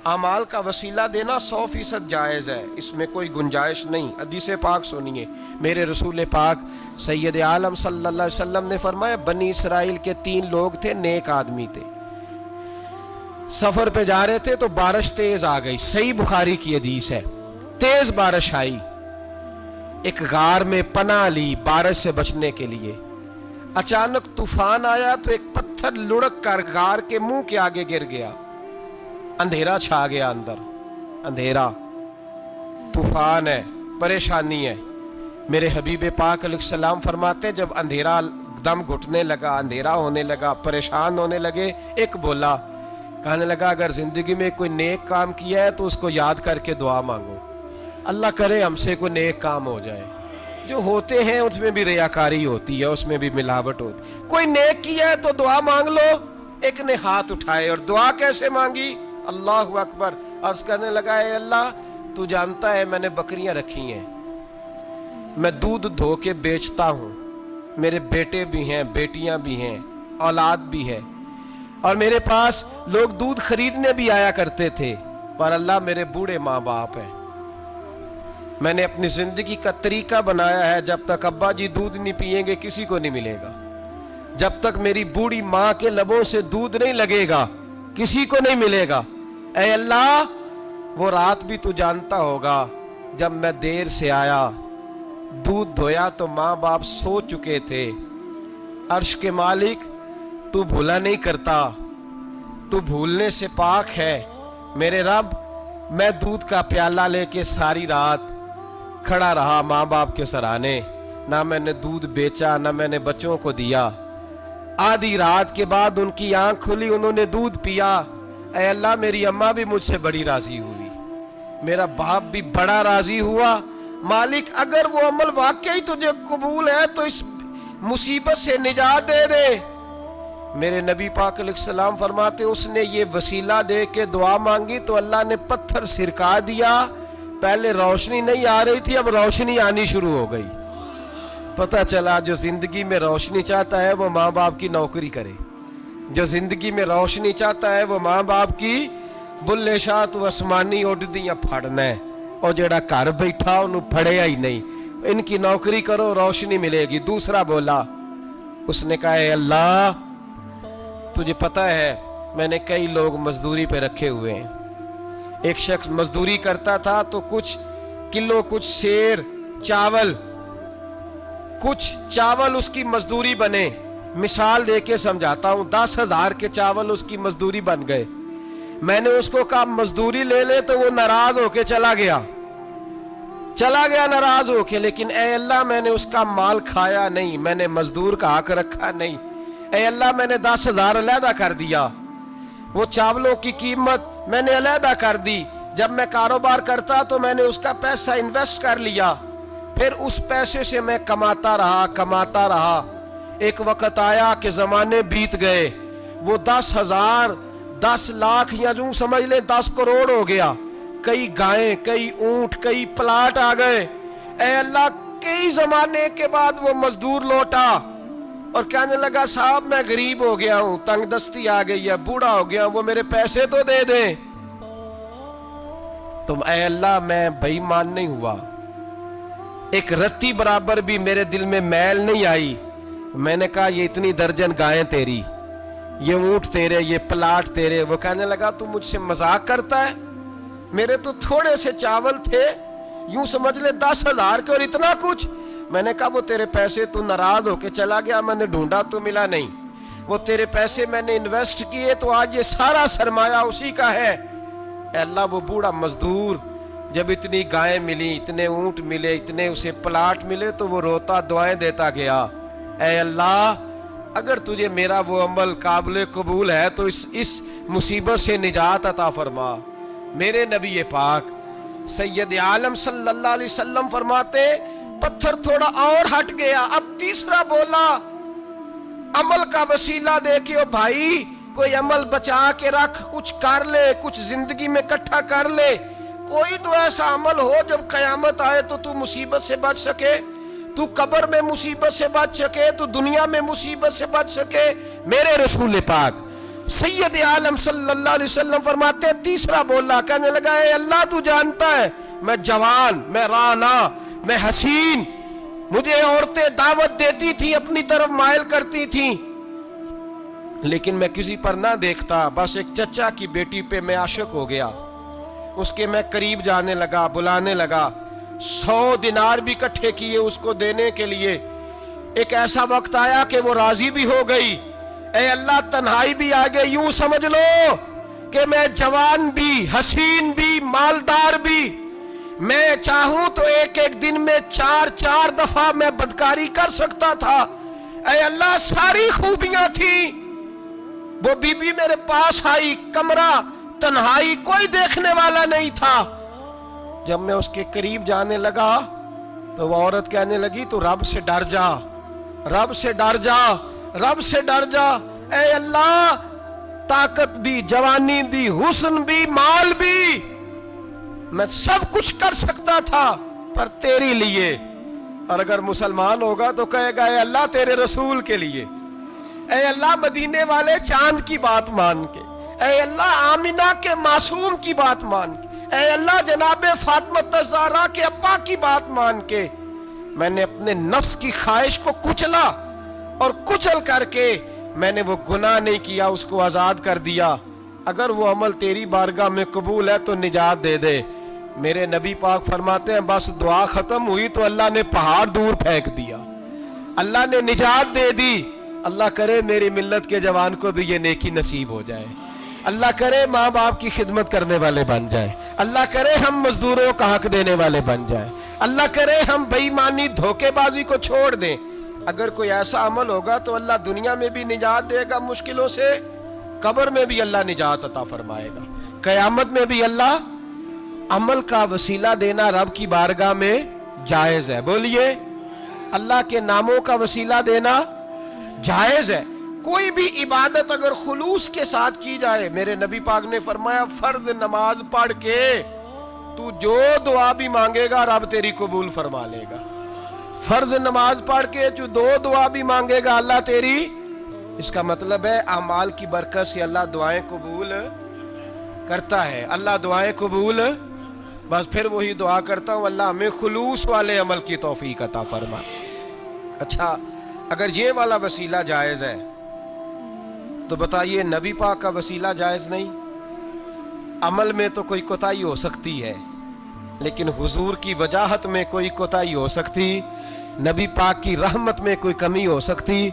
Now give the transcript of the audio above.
اعمال کا وسیلہ دینا 100% جائز ہے، اس میں کوئی گنجائش نہیں۔ حدیث پاک سنیے، میرے رسول پاک سید عالم صلی اللہ علیہ وسلم نے فرمایا بنی اسرائیل کے 3 لوگ تھے، نیک آدمی تھے، سفر پہ جا رہے تھے تو بارش تیز آ گئی، صحیح بخاری کی حدیث ہے، تیز بارش آئی، ایک غار میں پناہ لی بارش سے بچنے کے لیے۔ اچانک طوفان آیا تو ایک پتھر لڑک کر غار کے منہ کے آگے گر گیا، اندھیرا چھا گیا، اندر اندھیرا، طوفان ہے، پریشانی ہے۔ میرے حبیب پاک علیہ السلام فرماتے جب اندھیرا دم گھٹنے لگا، اندھیرا ہونے لگا، پریشان ہونے لگے، ایک بولا، کہنے لگا اگر زندگی میں کوئی نیک کام کیا ہے تو اس کو یاد کر کے دعا مانگو، اللہ کرے ہم سے کوئی نیک کام ہو جائے۔ جو ہوتے ہیں اس میں بھی ریاکاری ہوتی ہے، اس میں بھی ملاوٹ ہوتی ہے، کوئی نیک کیا ہے تو دعا مانگ لو۔ ایک نے ہاتھ اٹھائے اور دعا کیسے مانگی؟ اللہ اکبر، عرض کرنے لگا اے اللہ تو جانتا ہے میں نے بکریاں رکھی ہیں، میں دودھ دھو کے بیچتا ہوں، میرے بیٹے بھی ہیں، بیٹیاں بھی ہیں، اولاد بھی ہے، اور میرے پاس لوگ دودھ خریدنے بھی آیا کرتے تھے، پر اللہ میرے بوڑھے ماں باپ ہیں، میں نے اپنی زندگی کا طریقہ بنایا ہے جب تک ابا جی دودھ نہیں پئیں گے کسی کو نہیں ملے گا، جب تک میری بوڑھی ماں کے لبوں سے دودھ نہیں لگے گا کسی کو نہیں ملے گا۔ اے اللہ وہ رات بھی تو جانتا ہوگا جب میں دیر سے آیا، دودھ دھویا تو ماں باپ سو چکے تھے، عرش کے مالک تو بھولا نہیں کرتا، تو بھولنے سے پاک ہے، میرے رب میں دودھ کا پیالہ لے کے ساری رات کھڑا رہا ماں باپ کے سرانے، نہ میں نے دودھ بیچا نہ میں نے بچوں کو دیا، آدھی رات کے بعد ان کی آنکھ کھلی، انہوں نے دودھ پیا، اے اللہ میری اماں بھی مجھ سے بڑی راضی ہوئی، میرا باپ بھی بڑا راضی ہوا، مالک اگر وہ عمل واقعی تجھے قبول ہے تو اس مصیبت سے نجات دے دے۔ میرے نبی پاک علیہ السلام فرماتے اس نے یہ وسیلہ دے کے دعا مانگی تو اللہ نے پتھر سرکا دیا، پہلے روشنی نہیں آ رہی تھی اب روشنی آنی شروع ہو گئی۔ پتہ چلا جو زندگی میں روشنی چاہتا ہے وہ ماں باپ کی نوکری کرے، جو زندگی میں روشنی چاہتا ہے وہ ماں باپ کی بلے شاہ تو آسمانی اڈ دیاں پھڑنا ہے، اور جڑا گھر بیٹھا انہوں پھڑیا ہی نہیں، ان کی نوکری کرو روشنی ملے گی۔ دوسرا بولا، اس نے کہا اے اللہ تجھے پتہ ہے میں نے کئی لوگ مزدوری پہ رکھے ہوئے ہیں، ایک شخص مزدوری کرتا تھا تو کچھ کلو کچھ سیر چاول کچھ چاول اس کی مزدوری بنے، مثال دے کے سمجھاتا ہوں، 10,000 کے چاول اس کی مزدوری بن گئے، میں نے اس کو کہا مزدوری لے لے تو وہ ناراض ہو کے چلا گیا ناراض ہو کے، لیکن اے اللہ میں نے اس کا مال کھایا نہیں، میں نے مزدور کا حق رکھا نہیں، اے اللہ میں نے 10,000 علیحدہ کر دیا، وہ چاولوں کی قیمت میں نے علیحدہ کر دی، جب میں کاروبار کرتا تو میں نے اس کا پیسہ انویسٹ کر لیا، پھر اس پیسے سے میں کماتا رہا، ایک وقت آیا کہ زمانے بیت گئے، وہ 10,000 10 لاکھ یا جو سمجھ لے 10 کروڑ ہو گیا، کئی گائیں کئی اونٹ کئی پلاٹ آ گئے، اے اللہ کئی زمانے کے بعد وہ مزدور لوٹا اور کہنے لگا صاحب میں غریب ہو گیا ہوں، تنگ دستی آ گئی ہے، بوڑھا ہو گیا ہوں، وہ میرے پیسے تو دے دیں، تم اے اللہ میں بے ایمان نہیں ہوا، ایک رتی برابر بھی میرے دل میں میل نہیں آئی، میں نے کہا یہ اتنی درجن گائیں تیری، یہ اونٹ تیرے، یہ پلاٹ تیرے، وہ کہنے لگا تو مجھ سے مذاق کرتا ہے، میرے تو تھوڑے سے چاول تھے، یوں سمجھ لے 10,000 کے اور اتنا کچھ، میں نے کہا وہ تیرے پیسے تو ناراض ہو کے چلا گیا، میں نے ڈھونڈا تو ملا نہیں، وہ تیرے پیسے میں نے انویسٹ کیے تو آج یہ سارا سرمایہ اسی کا ہے، اے اللہ وہ بوڑھا مزدور جب اتنی گائیں ملی، اتنے اونٹ ملے، اتنے اسے پلاٹ ملے تو وہ روتا دعائیں دیتا گیا، اے اللہ اگر تجھے میرا وہ عمل قابل قبول ہے تو اس مصیبت سے نجات عطا فرما۔ میرے نبی پاک سید عالم صلی اللہ علیہ وسلم فرماتے پتھر تھوڑا اور ہٹ گیا، اب تیسرا بولا عمل کا وسیلہ دے کے او بھائی کوئی عمل بچا کے رکھ، کچھ کر لے، کچھ زندگی میں اکٹھا کر لے، کوئی تو ایسا عمل ہو جب قیامت آئے تو مصیبت سے بچ سکے، تو قبر میں مصیبت سے بچ سکے، تو دنیا میں مصیبت سے بچ سکے۔ میرے رسول پاک سید عالم صلی اللہ علیہ وسلم فرماتے ہیں تیسرا بولا، کہنے لگا اے اللہ تو جانتا ہے میں جوان، میں رانا، میں حسین، مجھے عورتیں دعوت دیتی تھی، اپنی طرف مائل کرتی تھیں، لیکن میں کسی پر نہ دیکھتا، بس ایک چچا کی بیٹی پہ میں عاشق ہو گیا، اس کے میں قریب جانے لگا، بلانے لگا، 100 دینار بھی اکٹھے کیے اس کو دینے کے لیے۔ ایک ایسا وقت آیا کہ وہ راضی بھی ہو گئی، اے اللہ تنہائی بھی آگے، یوں سمجھ لو کہ میں جوان بھی، حسین بھی، مالدار بھی، میں چاہوں تو ایک ایک دن میں 4 دفعہ میں بدکاری کر سکتا تھا، اے اللہ ساری خوبیاں تھیں، وہ بی بی میرے پاس آئی، کمرہ، تنہائی، کوئی دیکھنے والا نہیں تھا، جب میں اس کے قریب جانے لگا تو وہ عورت کہنے لگی تو رب سے ڈر جا، رب سے ڈر جا، رب سے ڈر جا، اے اللہ طاقت بھی، جوانی بھی، حسن بھی، مال بھی، میں سب کچھ کر سکتا تھا پر تیری لیے، اور اگر مسلمان ہوگا تو کہے گا اے اللہ تیرے رسول کے لیے، اے اللہ مدینے والے چاند کی بات مان کے، اے اللہ آمنہ کے معصوم کی بات مان کے، اے اللہ جناب فاطمہ الزہرا کے ابا کی بات مان کے، میں نے اپنے نفس کی خواہش کو کچلا، اور کچل کر کے میں نے وہ گناہ نہیں کیا، اس کو آزاد کر دیا، اگر وہ عمل تیری بارگاہ میں قبول ہے تو نجات دے دے۔ میرے نبی پاک فرماتے ہیں بس دعا ختم ہوئی تو اللہ نے پہاڑ دور پھینک دیا، اللہ نے نجات دے دی۔ اللہ کرے میری ملت کے جوان کو بھی یہ نیکی نصیب ہو جائے، اللہ کرے ماں باپ کی خدمت کرنے والے بن جائیں، اللہ کرے ہم مزدوروں کا حق دینے والے بن جائیں، اللہ کرے ہم بے ایمانی دھوکے بازی کو چھوڑ دیں۔ اگر کوئی ایسا عمل ہوگا تو اللہ دنیا میں بھی نجات دے گا مشکلوں سے، قبر میں بھی اللہ نجات عطا فرمائے گا، قیامت میں بھی اللہ عمل کا وسیلہ دینا رب کی بارگاہ میں جائز ہے۔ بولیے اللہ کے ناموں کا وسیلہ دینا جائز ہے۔ کوئی بھی عبادت اگر خلوص کے ساتھ کی جائے، میرے نبی پاک نے فرمایا فرض نماز پڑھ کے تو جو دعا بھی مانگے گا رب تیری قبول فرما لے گا، فرض نماز پڑھ کے جو دعا بھی مانگے گا اللہ تیری، اس کا مطلب ہے اعمال کی برکت سے اللہ دعائیں قبول کرتا ہے، اللہ دعائیں قبول، بس پھر وہی دعا کرتا ہوں اللہ ہمیں خلوص والے عمل کی توفیق عطا فرما۔ اچھا اگر یہ والا وسیلہ جائز ہے تو بتائیے نبی پاک کا وسیلہ جائز نہیں؟ عمل میں تو کوئی کوتاہی ہو سکتی ہے لیکن حضور کی وجاہت میں کوئی کوتاہی ہو سکتی، نبی پاک کی رحمت میں کوئی کمی ہو سکتی؟